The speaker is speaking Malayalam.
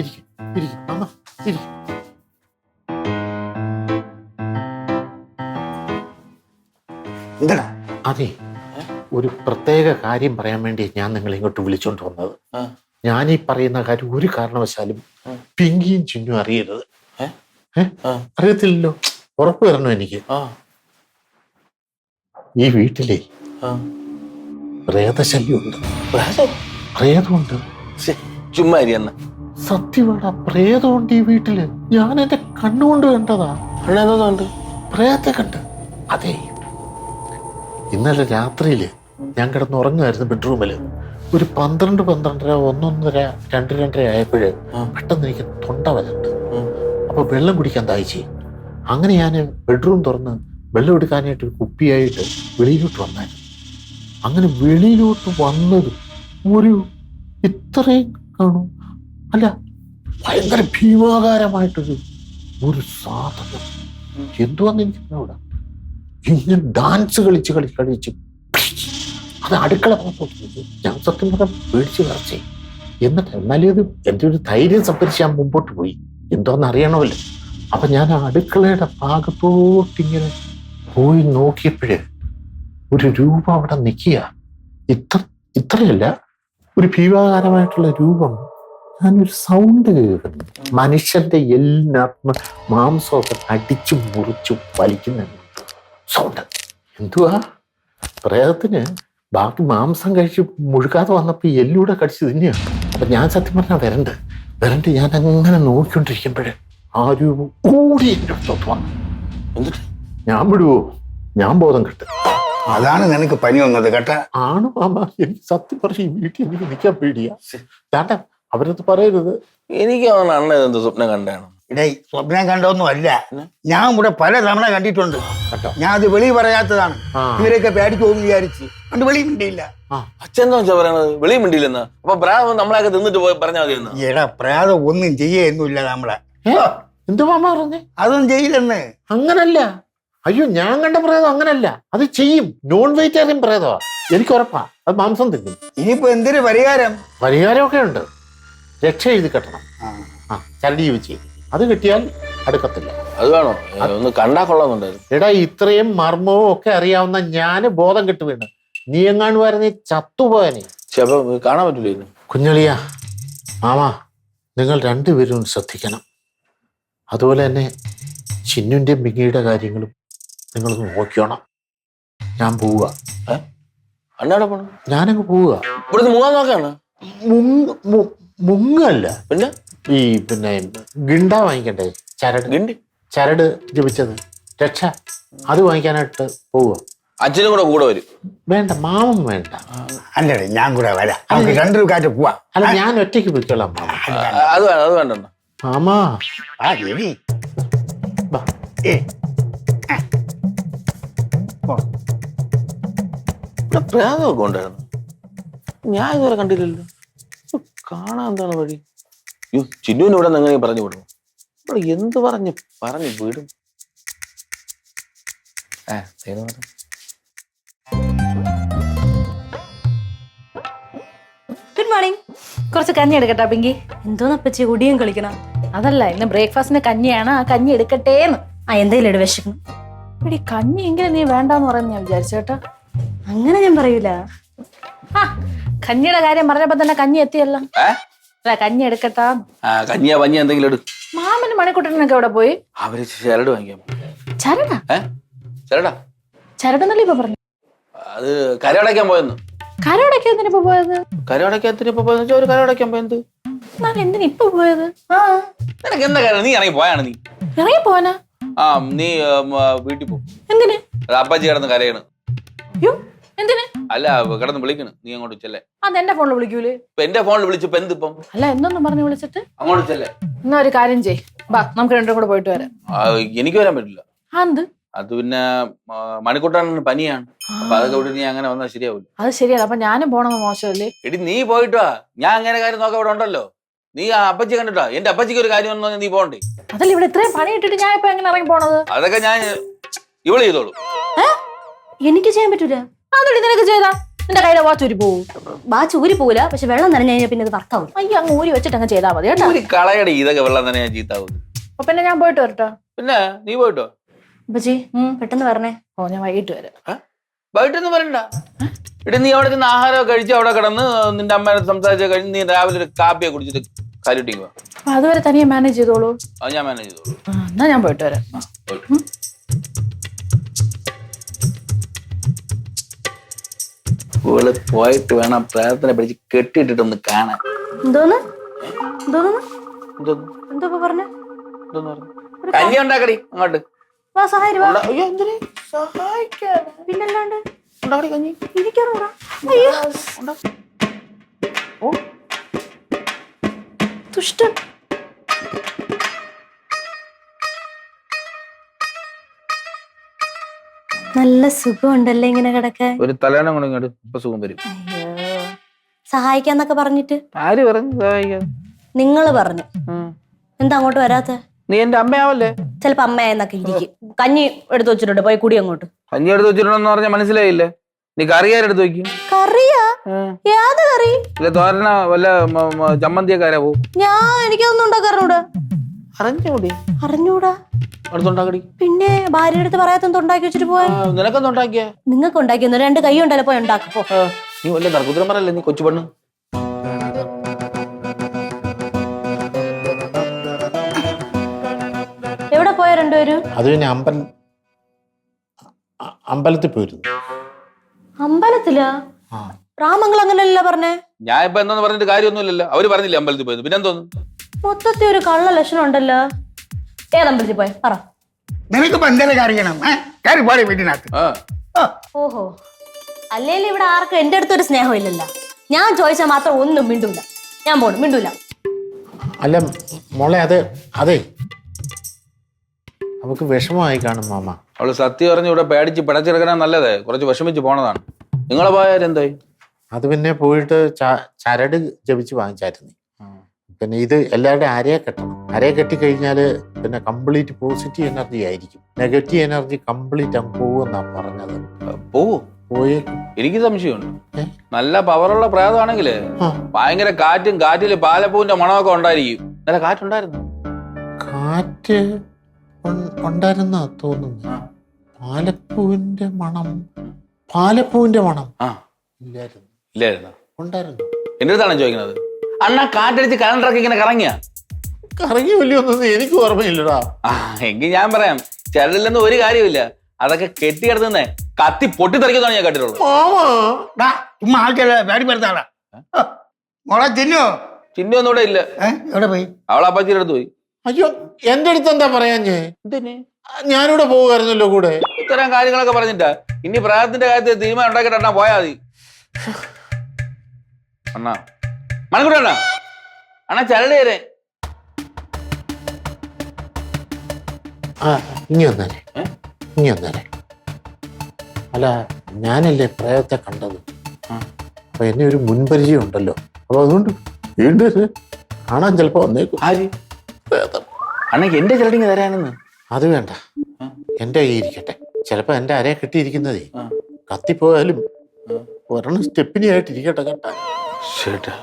ഇരിക്കും ഇരിക്കും അമ്മ ഇരിക്കും. എന്താ അതെ, ഒരു പ്രത്യേക കാര്യം പറയാൻ വേണ്ടി ഞാൻ നിങ്ങളെ ഇങ്ങോട്ട് വിളിച്ചോണ്ട് വന്നത്. ഞാൻ ഈ പറയുന്ന കാര്യം ഒരു കാരണവശാലും പിങ്കിയും ചിന്നും അറിയരുത്. അറിയത്തില്ലല്ലോ, ഉറപ്പ് തരണം എനിക്ക്. ഈ വീട്ടിലെ പ്രേതശല്യമുണ്ട്. പ്രേതമുണ്ട്. ചുമ്മാ സത്യമുള്ള പ്രേതമുണ്ട് ഈ വീട്ടില്. ഞാൻ എന്റെ കണ്ണുകൊണ്ട് കണ്ടതാ. പ്രേതത്തെ കണ്ട്. അതെ, ഇന്നലെ രാത്രിയില് ഞാൻ കിടന്നുറങ്ങുമായിരുന്നു ബെഡ്റൂമില്. ഒരു 12, 12:30, 1:30, 2, 2:30 ആയപ്പോഴ് പെട്ടെന്ന് എനിക്ക് തൊണ്ട വരണ്ട്. അപ്പൊ വെള്ളം കുടിക്കാൻ ദാഹിച്ചു. അങ്ങനെ ഞാൻ ബെഡ്റൂം തുറന്ന് വെള്ളം എടുക്കാനായിട്ട് ഒരു കുപ്പിയായിട്ട് വെളിയിലോട്ട് വന്നായിരുന്നു. അങ്ങനെ വെളിയിലോട്ട് വന്നത് ഒരു ഇത്രയും കാണും അല്ല, ഭയങ്കര ഭീമാകാരമായിട്ടൊരു സാധനം. എന്തുവാന്ന് എനിക്കറിഞ്ഞൂടാ. ഇങ്ങനെ ഡാൻസ് കളിച്ച് അത് അടുക്കള പോയി. ഞാൻ സത്യം പറഞ്ഞാൽ പേടിച്ച് വിറച്ചേ. എന്നിട്ട് എന്നാലും ഇത് എൻ്റെ ഒരു ധൈര്യം സംഭരിച്ച് ഞാൻ മുമ്പോട്ട് പോയി. എന്തോന്ന് അറിയണമല്ലോ. അപ്പൊ ഞാൻ അടുക്കളയുടെ ഭാഗത്തോട്ടിങ്ങനെ പോയി നോക്കിയപ്പോഴേ ഒരു രൂപം അവിടെ നിൽക്കുക. ഇത്രയല്ല, ഒരു ഭീമാകാരമായിട്ടുള്ള രൂപം. ഞാനൊരു സൗണ്ട് കേൾക്കുന്നു. മനുഷ്യന്റെ എല്ലിനകത്ത് മാംസമൊക്കെ അടിച്ചു മുറിച്ചു വലിക്കുന്ന സൗണ്ട്. എന്തുവാ? പ്രേതത്തിന് ബാക്കി മാംസം കഴിച്ച് മുഴുകാതെ വന്നപ്പോൾ എല്ലൂടെ കടിച്ച് തിന്നെയാണ്. അപ്പൊ ഞാൻ സത്യം പറഞ്ഞാൽ വരണ്ട് ഞാൻ അങ്ങനെ നോക്കിക്കൊണ്ടിരിക്കുമ്പോഴേ ആ രൂപം ഓടി എൻ്റെ അടുത്തോട്ട് വന്നു. എന്നിട്ട് ഞാൻ വിടുവോ? ഞാൻ ബോധം കെട്ട്. അതാണ് നിനക്ക് പനി വന്നത് കേട്ട? ആണ് മാമ. എനിക്ക് സത്യം പറഞ്ഞ ഈ വീട്ടിൽ എനിക്ക് നിൽക്കാൻ പേടിയാ. ചേട്ടാ, അവരത് പറയരുത്. എനിക്ക് അണ്ണ എന്ത് സ്വപ്നം കണ്ടാണ്? ഇടേ, സ്വപ്നം കണ്ടൊന്നും അല്ല. ഞാൻ ഇവിടെ പല തവണ കണ്ടിട്ടുണ്ട്. ഞാൻ അത് വെളി പറയാത്തതാണ്. ഇവരൊക്കെ പേടിക്കുമെന്ന് വിചാരിച്ച് അത് വെളി മിണ്ടിയില്ല. അച്ഛൻ എന്താ പറയണത്? വെളി മിണ്ടിയില്ലെന്ന്? അപ്പൊ പ്രാവ് നമ്മളെയൊക്കെ തിന്നിട്ട് പോയി പറഞ്ഞാൽ മതിയെന്ന്? എടാ, പ്രാതം ഒന്നും ചെയ്യൊന്നുമില്ല നമ്മളെ. എന്തു മാമ പറഞ്ഞേ? അതൊന്നും ചെയ്യില്ലെന്ന്. അങ്ങനല്ല. അയ്യോ, ഞാൻ കണ്ട പ്രേതം അങ്ങനല്ല. അത് ചെയ്യും. നോൺ വെജിറ്റേറിയൻ പ്രേതമാ. എനിക്ക് ഉറപ്പാ. അത് മാംസം തിന്നും. ഇനിയിപ്പോ എന്തൊരു പരിഹാരം? പരിഹാരമൊക്കെ ഉണ്ട്. രക്ഷ എഴുതി കെട്ടണം. ചരടി വെച്ച് അത് കിട്ടിയാൽ അടുക്കത്തില്ല. അത് വേണോ? ഒന്ന് കണ്ടാ കൊള്ളാന്നുണ്ടായിരുന്നു. എടാ, ഇത്രയും മർമ്മവും ഒക്കെ അറിയാവുന്ന ഞാന് ബോധം കെട്ട് വീണ്. നീ എങ്ങാണ്ട് ചത്തുപോയനെ. കാണാൻ പറ്റില്ല. കുഞ്ഞളിയ മാമാ, നിങ്ങൾ രണ്ടുപേരും ശ്രദ്ധിക്കണം. അതുപോലെ തന്നെ ചിന്നുന്റെ മിങ്ങിയുടെ കാര്യങ്ങളും നിങ്ങളൊന്ന് നോക്കിയോണം. ഞാൻ പോവുക. അണ്ണാടെ പോണ? ഞാനങ്ങ് പോവുക. ഇവിടുന്ന് മുങ്ങാൻ നോക്കാണ്? മുങ്ങല്ല, പിന്നെ ഗിണ്ട വാങ്ങിക്കണ്ടേ? ചരട് ജപിച്ചത് രക്ഷ, അത് വാങ്ങിക്കാനായിട്ട് പോവുക. അച്ഛനും കൂടെ വരും. വേണ്ട, മാമൻ വേണ്ട. അല്ലേ, ഞാൻ കൂടെ വരാം. നമുക്ക് രണ്ടു കാറ്റ് പോവാ. അല്ല, ഞാൻ ഒറ്റയ്ക്ക് പോയിക്കോളാം മാമ. അത് വേണ്ട മാമാ. പ്രേതമൊക്കെ ഉണ്ടായിരുന്നു. ഞാൻ ഇതുവരെ കണ്ടില്ലല്ലോ. കാണാൻ എന്താണ് വഴി? ചിന്നുവിന് ഇവിടെ നിന്ന് എങ്ങനെ പറഞ്ഞു വിടും? ഇവിടെ എന്ത് പറഞ്ഞു വിടും? Good morning. കുറച്ച് കഞ്ഞി എടുക്കട്ടാ പിങ്കി? എന്തോന്നപ്പച്ചി ഒടിയും കളിക്കണം? അതല്ല, ഇന്ന് ബ്രേക്ക്ഫാസ്റ്റിന് കഞ്ഞിയാണ്. ആ കഞ്ഞി എടുക്കട്ടേന്ന്. എന്തേലും എടു, വിശക്കണം. എടി, കഞ്ഞി എങ്കിലും നീ വേണ്ടാന്ന് പറയുന്ന ഞാൻ വിചാരിച്ചേട്ടാ. അങ്ങനെ ഞാൻ പറയൂല. കഞ്ഞിയുടെ കാര്യം പറഞ്ഞപ്പോ തന്നെ കഞ്ഞി എത്തിയല്ലോ. കഞ്ഞി എടുക്കട്ടാ? കഞ്ഞിയാ പഞ്ഞിയാ എന്തെങ്കിലും എടു. മാമന് മണിക്കുട്ടനൊക്കെ എവിടെ പോയി? അവര് ചരട് വാങ്ങിക്കാൻ. ചരടെന്നല്ലേ ഇപ്പൊ പറഞ്ഞു? അത് കരടയ്ക്കാൻ പോയെന്ന്. കരടയ്ക്കാന്തിനിപ്പോ പോയത്? കരടയ്ക്കാത്തിനിപ്പോ പോയെന്ന് ഒരു കരടയ്ക്കാൻ പോയത്. എന്തിനാ ഇപ്പൊ പോയത്? നിനക്ക് എന്താ കാര്യം? നീ ഇറങ്ങി പോയാണ്. നീ ഇറങ്ങി പോവാനാ? നീ വീട്ടിൽ പോ. എന്തിന്? അപ്പാച്ചി കിടന്ന് കരയാണ്. എന്തിന്? അല്ല, കിടന്ന് വിളിക്കണം. നീ അങ്ങോട്ട് ചെല്ലേ. അതെന്റെ ഫോണിൽ വിളിക്കൂലേ? എന്റെ ഫോണിൽ വിളിച്ചപ്പോ എന്തിപ്പം? അല്ല, എന്നൊന്നും പറഞ്ഞു വിളിച്ചിട്ട് അങ്ങോട്ട് ചെല്ലേ. എന്നാ ഒരു കാര്യം ചെയ്, ബാ, നമുക്ക് രണ്ടും കൂടെ പോയിട്ട് വരാം. എനിക്ക് വരാൻ പറ്റില്ല. അത് പിന്നെ മണിക്കൂട്ടാൻ പനിയാണ്. അപ്പൊ അതൊക്കെ വിട്ട് നീ അങ്ങനെ വന്നാൽ ശരിയാവില്ല. അത് ശരിയാണ്. അപ്പൊ ഞാനും പോണെന്ന് മോശമല്ലേ? എടി, നീ പോയിട്ട് വാ. ഞാൻ അങ്ങനെ കാര്യം നോക്കാൻ ഇവിടെ ഉണ്ടല്ലോ. നീ ആ അപ്പച്ചി കണ്ടിട്ടാ? എന്റെ അപ്പച്ചിക്ക് ഒരു കാര്യം ഒന്നും നീ പോണ്ടേ? അതല്ല, ഇവിടെ ഇത്രയും പണി ഇട്ടിട്ട് ഞാൻ ഇപ്പൊ എങ്ങനെ ഇറങ്ങി പോണത്? അതൊക്കെ ഞാൻ ഇവള് ചെയ്തോളൂ. എനിക്ക് ചെയ്യാൻ പറ്റൂല. അതെടി നിനക്ക് ചെയ്താ? നിന്റെ കയ്യിലെ വാച്ച് ഊരി പോവും. വാച്ച് ഊരി പോവില്ല, പക്ഷെ വെള്ളം നനഞ്ഞു കഴിഞ്ഞാൽ പിന്നെ അത് വർക്കാവും. അയ്യോ അങ്ങ് ഊരി വെച്ചിട്ട് അങ്ങ് ചെയ്താൽ മതി കേട്ടോ. ഒരു കളയടി ഇതൊക്കെ വെള്ളം തന്നെ ഞാൻ ചീത്താവും. അപ്പൊ പിന്നെ ഞാൻ പോയിട്ട് വരട്ടോ. പിന്നെ നീ പോയിട്ടോ? അപ്പച്ചി പെട്ടെന്ന് പറഞ്ഞേ. ഓ ഞാൻ വൈകിട്ട് വരാം. വൈകിട്ടൊന്നും വരണ്ട. ഇടി നീ അവിടെ നിന്ന് ആഹാരമൊക്കെ കഴിച്ച് അവിടെ കിടന്ന് നിന്റെ അമ്മേനെ സംസാരിച്ച് കഴിഞ്ഞ് നീ രാവിലെ ഒരു കാപ്പിയെ കുടിച്ചിട്ട് കാര്യട്ടിങ് വാ. അപ്പൊ അതുവരെ തനിയെ മാനേജ് ചെയ്തോളൂ. അത് ഞാൻ മാനേജ് ചെയ്തോളൂ. എന്നാ ഞാൻ പോയിട്ട് വരാം. പോയിട്ട് വേണം പ്രാർത്ഥന പഠിച്ച് കെട്ടിയിട്ടിട്ടൊന്ന് കാണാൻ. എന്തോന്ന് എന്തോന്ന് എന്തോന്ന് എന്തോ പറഞ്ഞ എന്തോന്ന് പറഞ്ഞു? കഞ്ഞി ഉണ്ടാക്കടി അങ്ങോട്ട്. വാ സഹായി വാ. അയ്യോ എന്തിന് സഹായിക്കാൻ? പിന്നല്ലാണ്ട് ഉണ്ടാക്കടി കഞ്ഞി. ഇരിക്കാറൂടാ. അയ്യോ ഓ ദുഷ്ടൻ. നല്ല സുഖമുണ്ടല്ലേ ഇങ്ങനെ കിടക്കാൻ. ഒരു തലേണം കൊണ്ട് ഇങ്ങോട്ട് ഇപ്പൊ സുഖം വരും. അയ്യോ സഹായിക്കാന്നൊക്കെ പറഞ്ഞിട്ട് ആര് പറഞ്ഞു സഹായിക്കാൻ? നിങ്ങള് പറഞ്ഞു. എന്താ അങ്ങോട്ട് വരാത്ത? നീ എന്റെ അമ്മയാവല്ലേ? ചിലപ്പോ അമ്മയെന്നൊക്കെ ഇരിക്കും. കഞ്ഞി എടുത്തു വെച്ചിട്ടുണ്ട്, പോയി കുടി അങ്ങോട്ട്. കഞ്ഞി എടുത്ത് വെച്ചിട്ടുണ്ടെന്ന് പറഞ്ഞാൽ മനസ്സിലായില്ലേ? നീ കറിയാരെടുത്ത് വെക്കും? കറിയാ? ഏത് കറി? ഇല്ല തോരന വല്ല ചമ്മന്തിയൊക്കെ പോവും. എനിക്കൊന്നും ഉണ്ടാക്കാറിഞ്ഞൂടാ. അറിഞ്ഞൂടി? അറിഞ്ഞൂടാ. അടുത്തുണ്ടാക്കടി. പിന്നെ ഭാര്യയുടെ അടുത്ത് പറയാത്തൊന്നും ഉണ്ടാക്കി വെച്ചിട്ട് പോയ. നിനക്കൊന്നും ഉണ്ടാക്കിയ? നിങ്ങൾക്ക് ഉണ്ടാക്കിയൊന്നും 2 കൈ ഉണ്ടല്ലോ, പോയി ഉണ്ടാക്കപ്പോ. നീ വല്ല തർക്കുത്തരം പറയല്ലേ നീ കൊച്ചു പെണ്ണ്. എവിടെ പോയ രണ്ടുപേരും? അത് പിന്നെ അമ്പലത്തിൽ പോയിരുന്നു. അമ്പലത്തിലാ? രാമങ്ങൾ അങ്ങനെയല്ല പറഞ്ഞേ. ഞാൻ ഇപ്പൊ എന്താന്ന് പറഞ്ഞിട്ട് കാര്യമൊന്നുമില്ലല്ലോ. അവര് പറഞ്ഞില്ലേ അമ്പലത്തിൽ പോയത്, പിന്നെ എന്തോന്നു? മൊത്തത്തിൽ ഒരു കള്ള ലക്ഷണം ഉണ്ടല്ലോ. ഏതമ്പലത്തിൽ പോയ പറ. നിനക്കിപ്പോ എന്തെങ്കിലും അറിയണം? കയറി പോടെ വീട്ടിനകത്ത്. ഓഹോ, അല്ലേലും ഇവിടെ ആർക്കും എന്റെ അടുത്തൊരു സ്നേഹം ഇല്ലല്ലോ. ഞാൻ ചോദിച്ചാൽ മാത്രം ഒന്നും മിണ്ടൂല. ഞാൻ പോണു, മിണ്ടൂല. അല്ല മോളെ, അതെ നമുക്ക് വിഷമമായി കാണും മാമ. അവള് സത്യം പറഞ്ഞ് ഇവിടെ പേടിച്ച് പിടച്ചെടുക്കണ നല്ലതേ. കുറച്ച് വിഷമിച്ച് പോണതാണ്. നിങ്ങളെ പോയാരെന്തായി? അത് പിന്നെ പോയിട്ട് ചരട് ജപിച്ച് വാങ്ങിച്ചായിരുന്നു. പിന്നെ ഇത് എല്ലാവരുടെയും അരയെ കെട്ടണം. അരയെ കെട്ടിക്കഴിഞ്ഞാൽ പിന്നെ കംപ്ലീറ്റ് പോസിറ്റീവ് എനർജി ആയിരിക്കും. നെഗറ്റീവ് എനർജി കംപ്ലീറ്റ് അങ്ങ് പോകുമെന്നാ പറഞ്ഞത്. പോയി എനിക്ക് സംശയമുണ്ട്. നല്ല പവറുള്ള പ്രേതമാണെങ്കിലേ ഭയങ്കര കാറ്റില് പാലപ്പൂവിന്റെ മണമൊക്കെ ഉണ്ടായിരിക്കും. നല്ല കാറ്റുണ്ടായിരുന്നു. കാറ്റ് ഉണ്ടായിരുന്ന തോന്നുന്നു. പാലപ്പൂവിന്റെ മണം ഇല്ലായിരുന്നു. ഉണ്ടായിരുന്നു. എന്റെ അടുത്താണ് ചോദിക്കുന്നത്. അണ്ണാ കാറ്റടിച്ച് കലണ്ടറൊക്കെ ഇങ്ങനെ കറങ്ങിയ കറങ്ങി വലിയൊന്നും എനിക്ക് ഓർമ്മയില്ലടാ. എങ്കിൽ ഞാൻ പറയാം, ചരടില്ലെന്ന് ഒരു കാര്യമില്ല. അതൊക്കെ കെട്ടിക്കിടത്തുന്നേ കത്തി പൊട്ടിത്തെറിക്കുന്നതാണ് ഞാൻ കേട്ടിട്ടുള്ളൂ. ചുമ്മാ ആൾക്കാരെ പേടി പെടുത്താടാ. മോളെ ചിന്നു ഒന്നും ഇവിടെ ഇല്ല. എവിടെ പോയി? അവളെ അപ്പച്ചിയുടെ അടുത്ത് പോയി. അയ്യോ, എന്റെ അടുത്ത് എന്താ പറയാ? ഞാനിവിടെ പോവുമായിരുന്നല്ലോ കൂടെ. ഇത്തരം കാര്യങ്ങളൊക്കെ പറഞ്ഞിട്ടാ ഇനി പ്രായത്തിന്റെ കാര്യത്തിൽ തീരുമാനം ഉണ്ടാക്കിയിട്ട് അണ്ണാ പോയാ മതി. അണ്ണാ മണക്കൂട്ട അണ്ണാ ചരട് തരേ. ഇനി വന്നേരെ. അല്ല, ഞാനല്ലേ പ്രേതത്തെ കണ്ടത്. അപ്പൊ എന്നെ ഒരു മുൻപരിചയം ഉണ്ടല്ലോ. അപ്പൊ അതുകൊണ്ട് വീണ്ടും കാണാൻ ചിലപ്പോ വന്നേക്കും. പ്രേതം അണ്ണക്ക് എന്റെ ചരടിങ് തരാനെന്ന്. അത് വേണ്ട, എന്റെ കൈ ഇരിക്കട്ടെ. ചിലപ്പോ എന്റെ അരയെ കെട്ടിയിരിക്കുന്നതേ കത്തിപ്പോയാലും ഒരെണ്ണം സ്റ്റെപ്പിനി ആയിട്ട് ഇരിക്കട്ടെ കേട്ടാ.